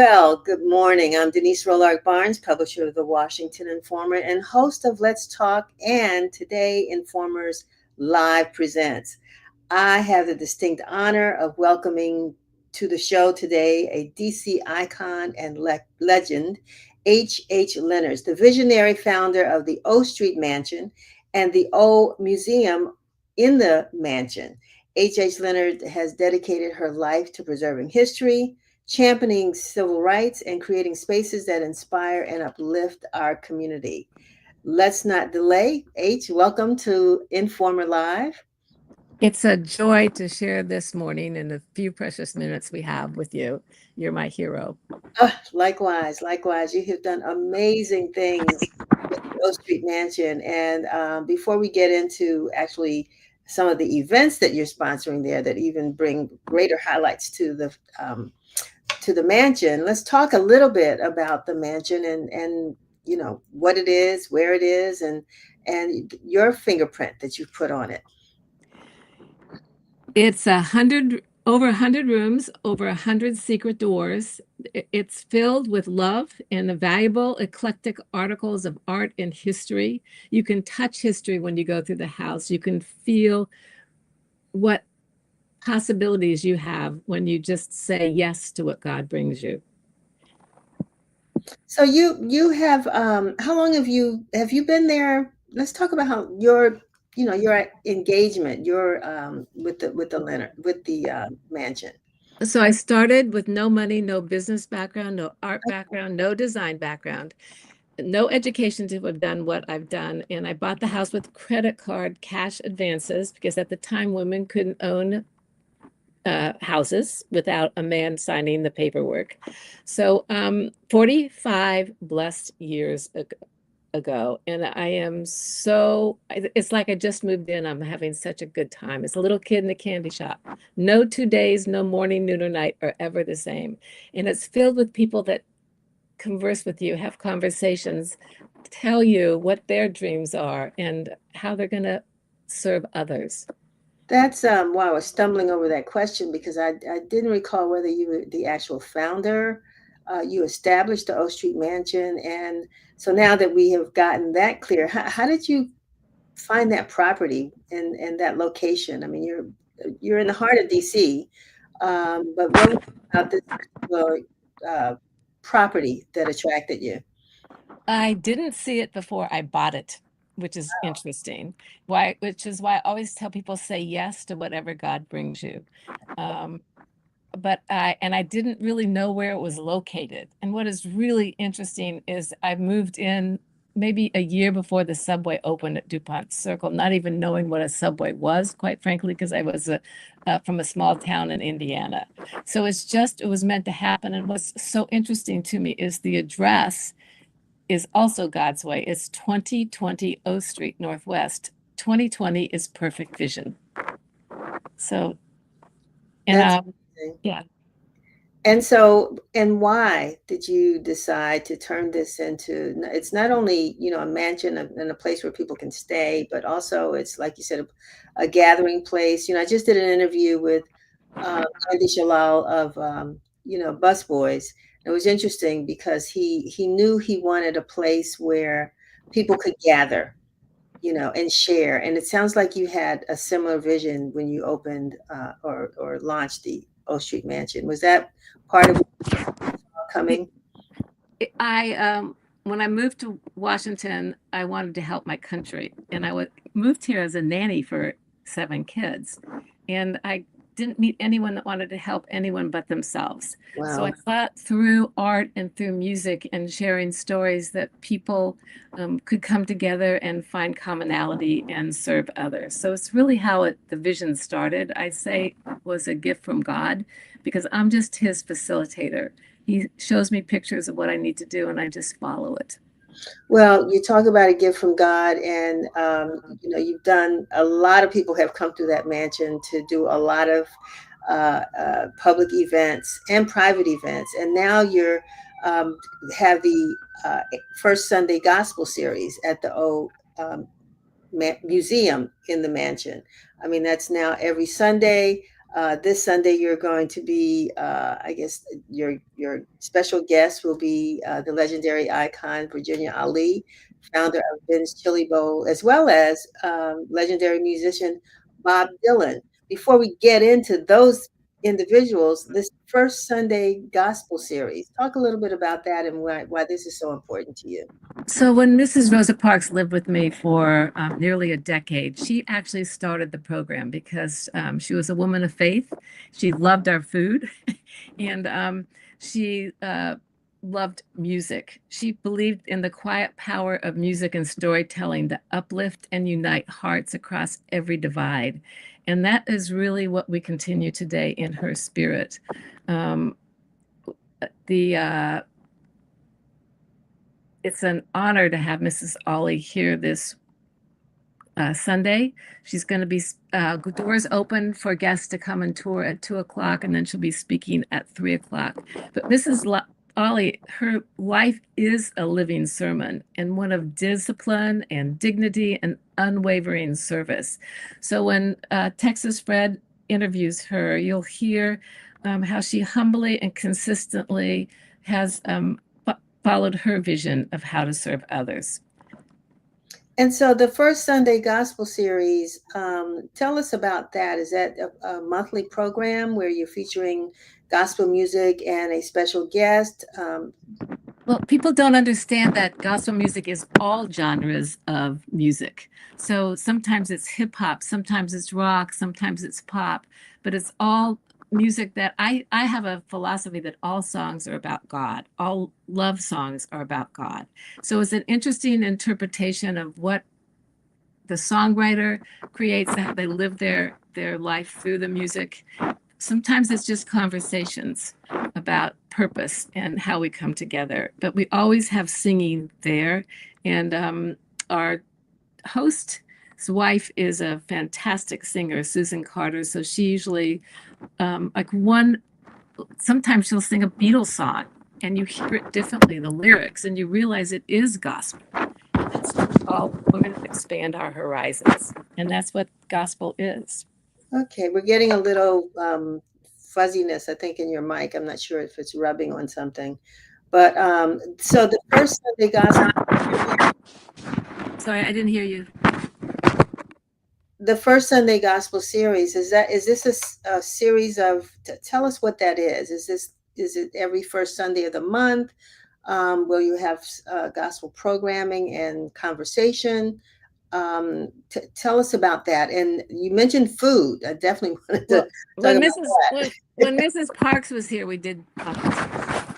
Well, good morning. I'm Denise Rollard Barnes, publisher of the Washington Informer and host of Let's Talk. And today, Informer's Live presents. I have the distinct honor of welcoming to the show today a DC icon and legend, HH Leonards, the visionary founder of the O Street Mansion and the O Museum in the Mansion. HH Leonard has dedicated her life to preserving history, championing civil rights, and creating spaces that inspire and uplift our community. Let's not delay. H, welcome to Informer Live. It's a joy to share this morning in the few precious minutes we have with you. You're my hero. Likewise, likewise. You have done amazing things with the O Street Mansion. And before we get into actually some of the events that you're sponsoring there that even bring greater highlights to the mansion, let's talk a little bit about the mansion and what it is, where it is, and your fingerprint that you've put on it. It's over 100 rooms, over 100 secret doors. It's filled with love and the valuable, eclectic articles of art and history. You can touch history when you go through the house. You can feel what possibilities you have when you just say yes to what God brings you. So you have how long have you been there? Let's talk about how your engagement your with the Leonard with the mansion. So I started with no money, no business background, no art background, no design background, no education to have done what I've done. And I bought the house with credit card cash advances because at the time women couldn't own houses without a man signing the paperwork. So 45 blessed years ago, and I am it's like I just moved in. I'm having such a good time. It's a little kid in a candy shop. No 2 days, no morning, noon, or night are ever the same. And it's filled with people that converse with you, have conversations, tell you what their dreams are and how they're going to serve others. That's wow, I was stumbling over that question because I didn't recall whether you were the actual founder. You established the O Street Mansion, and so now that we have gotten that clear, how did you find that property and that location? I mean, you're in the heart of DC, but what was it about this particular property that attracted you? I didn't see it before I bought it, which is interesting. Which is why I always tell people say yes to whatever God brings you. But I didn't really know where it was located. And what is really interesting is I moved in maybe a year before the subway opened at DuPont Circle, not even knowing what a subway was, quite frankly, because I was from a small town in Indiana. So it was meant to happen. And what's so interesting to me is the address is also God's way. It's 2020 O Street Northwest. 2020 is perfect vision. So, and yeah. And so, and why did you decide to turn this into, it's not only, a mansion and a place where people can stay, but also it's, like you said, a gathering place. I just did an interview with Andy Shalal of, Busboys. It was interesting because he knew he wanted a place where people could gather, and share. And it sounds like you had a similar vision when you opened or launched the O Street Mansion. Was that part of coming? When I moved to Washington, I wanted to help my country, and moved here as a nanny for 7 kids, and I didn't meet anyone that wanted to help anyone but themselves. Wow. So I thought through art and through music and sharing stories that people could come together and find commonality and serve others. So it's really how the vision started. I say was a gift from God because I'm just his facilitator. He shows me pictures of what I need to do and I just follow it. Well, you talk about a gift from God, and you've done a lot of people have come through that mansion to do a lot of public events and private events, and now you're have the First Sunday Gospel series at the Museum in the mansion. I mean, that's now every Sunday. This Sunday, you're going to be, I guess, your special guest will be the legendary icon Virginia Ali, founder of Ben's Chili Bowl, as well as legendary musician Bob Dylan. Before we get into those individuals, this first Sunday gospel series, talk a little bit about that and why this is so important to you. So when Mrs. Rosa Parks lived with me for nearly a decade, she actually started the program because she was a woman of faith. She loved our food, and she loved music. She believed in the quiet power of music and storytelling to uplift and unite hearts across every divide. And that is really what we continue today in her spirit. Um, the It's an honor to have Mrs. Ollie here this Sunday. She's going to be doors open for guests to come and tour at 2 o'clock, and then she'll be speaking at 3 o'clock. But Ollie, her life is a living sermon and one of discipline and dignity and unwavering service. So when Texas Fred interviews her, you'll hear how she humbly and consistently has followed her vision of how to serve others. And so the first Sunday Gospel series, tell us about that. Is that a monthly program where you're featuring gospel music and a special guest? Well, people don't understand that gospel music is all genres of music. So sometimes it's hip hop, sometimes it's rock, sometimes it's pop, but it's all music that I have a philosophy that all songs are about God. All love songs are about God. So it's an interesting interpretation of what the songwriter creates, how they live their life through the music. Sometimes it's just conversations about purpose and how we come together, but we always have singing there. And our host's wife is a fantastic singer, Susan Carter. So she usually, sometimes she'll sing a Beatles song and you hear it differently, the lyrics, and you realize it is gospel. That's all. We're going to expand our horizons. And that's what gospel is. Okay, we're getting a little fuzziness, I think, in your mic. I'm not sure if it's rubbing on something. But so the first Sunday Gospel, Sorry, I didn't hear you. the first Sunday Gospel series, is this a series of, tell us what that is. Is it every first Sunday of the month? Will you have gospel programming and conversation? Tell us about that. And you mentioned food. I definitely wanted to Well, talk when about Mrs. that. When Mrs. Parks was here, we did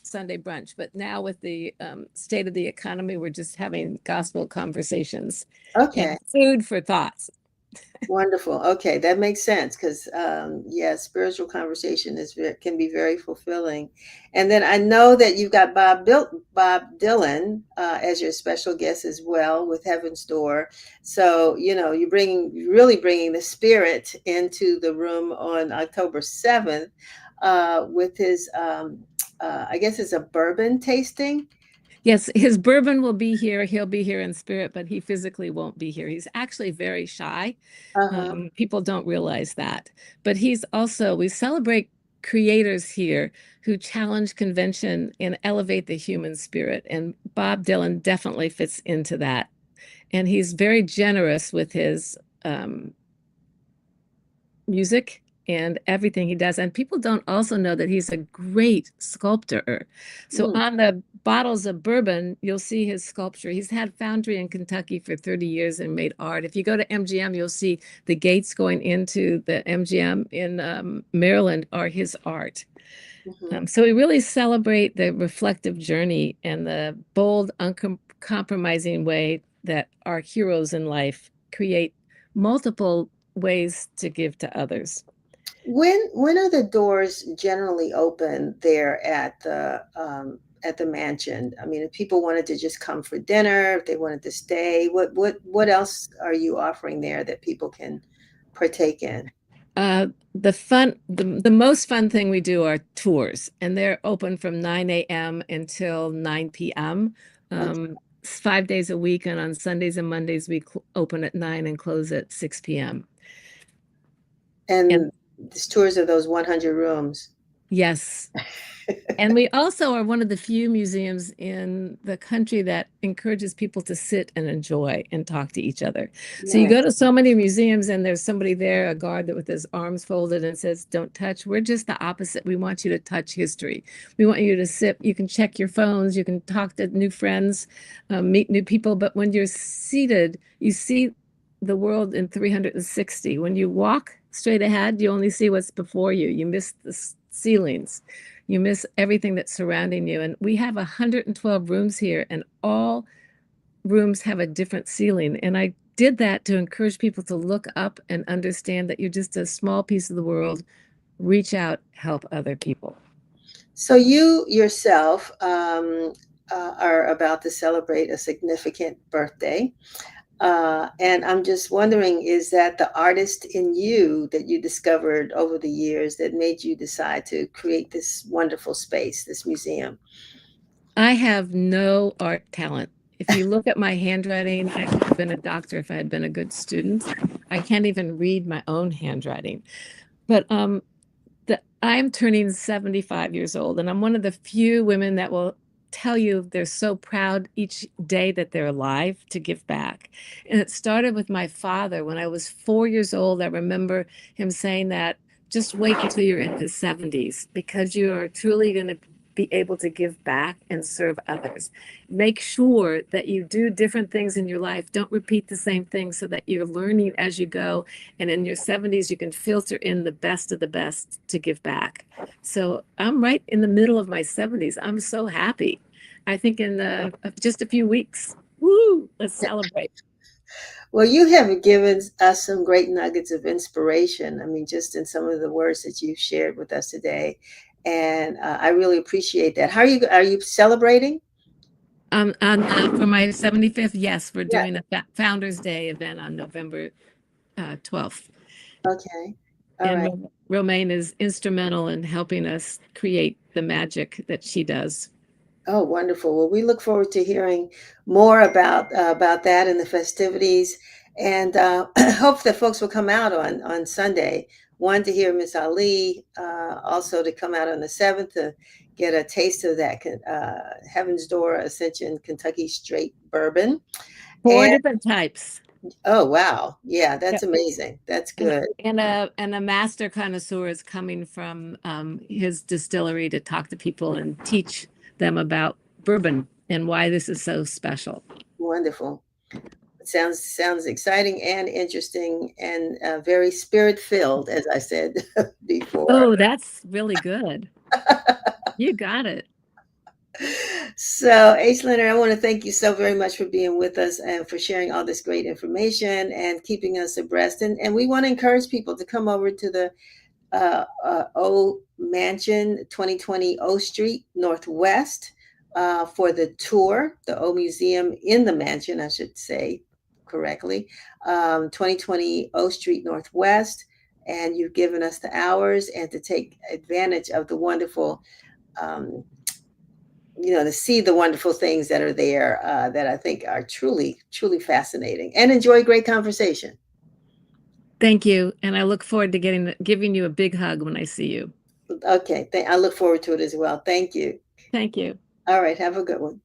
Sunday brunch. But now with the state of the economy, we're just having gospel conversations Okay, and food for thoughts. wonderful. Okay, that makes sense because yeah, spiritual conversation can be very fulfilling. And then I know that you've got Bob Dylan as your special guest as well with Heaven's Door. So you're really bringing the spirit into the room on October 7th with his I guess it's a bourbon tasting. Yes, his bourbon will be here. He'll be here in spirit, but he physically won't be here. He's actually very shy. Uh-huh. People don't realize that. But we celebrate creators here who challenge convention and elevate the human spirit. And Bob Dylan definitely fits into that. And he's very generous with his music and everything he does. And people don't also know that he's a great sculptor. So Mm, on the bottles of bourbon, you'll see his sculpture. He's had foundry in Kentucky for 30 years and made art. If you go to MGM, you'll see the gates going into the MGM in Maryland are his art. mhm. So we really celebrate the reflective journey and the bold, uncompromising way that our heroes in life create multiple ways to give to others. When are the doors generally open there at the mansion? I mean, if people wanted to just come for dinner, if they wanted to stay, what else are you offering there that people can partake in? The most fun thing we do are tours, and they're open from 9 a.m. until 9 p.m. Okay. 5 days a week, and on Sundays and Mondays we open at 9 and close at 6 p.m. And This tours of those 100 rooms. Yes. And we also are one of the few museums in the country that encourages people to sit and enjoy and talk to each other. So you go Nice. to so many museums and there's somebody there, a guard that with his arms folded and says, "Don't touch." We're just the opposite. We want you to touch history. We want you to sit. You can check your phones. You can talk to new friends, meet new people. But when you're seated, you see the world in 360. When you walk straight ahead, you only see what's before you. You miss the ceilings. You miss everything that's surrounding you. And we have 112 rooms here, and all rooms have a different ceiling. And I did that to encourage people to look up and understand that you're just a small piece of the world. Reach out, help other people. So you yourself are about to celebrate a significant birthday. And I'm just wondering, is that the artist in you that you discovered over the years that made you decide to create this wonderful space, this museum? I have no art talent. If you look at my handwriting, I could have been a doctor if I had been a good student. I can't even read my own handwriting. But I'm turning 75 years old, and I'm one of the few women that will tell you they're so proud each day that they're alive to give back. And it started with my father. When I was 4 years old, I remember him saying that just wait until you're in the 70s because you are truly going to be able to give back and serve others. Make sure that you do different things in your life. Don't repeat the same things so that you're learning as you go, and in your 70s you can filter in the best of the best to give back. So I'm right in the middle of my 70s. I'm so happy. I think in just a few weeks, woo, let's celebrate. Well, you have given us some great nuggets of inspiration. I mean, just in some of the words that you've shared with us today. And I really appreciate that. How are you celebrating? For my 75th, yes, we're Yeah. doing a Founders Day event on November 12th. Okay. All And right. Romaine is instrumental in helping us create the magic that she does. Oh, wonderful. Well, we look forward to hearing more about that and the festivities, and hope that folks will come out on Sunday. One, to hear Miss Ali, also to come out on the 7th to get a taste of that Heaven's Door Ascension Kentucky Straight Bourbon. Four And different types. oh wow, yeah, that's Yep. amazing. That's And good. a master connoisseur is coming from his distillery to talk to people and teach them about bourbon and why this is so special. Wonderful. It sounds exciting and interesting and very spirit filled, as I said before. Oh, that's really good. You got it. So, H. Leonard, I want to thank you so very much for being with us and for sharing all this great information and keeping us abreast. And we want to encourage people to come over to the O Mansion, 2020 O Street Northwest, for the tour, the O Museum in the Mansion, I should say correctly, 2020 O Street Northwest. And you've given us the hours and to take advantage of the wonderful, um, to see the wonderful things that are there, that I think are truly, truly fascinating, and enjoy great conversation. Thank you. And I look forward to giving you a big hug when I see you. Okay, I look forward to it as well. Thank you. Thank you. All right, have a good one.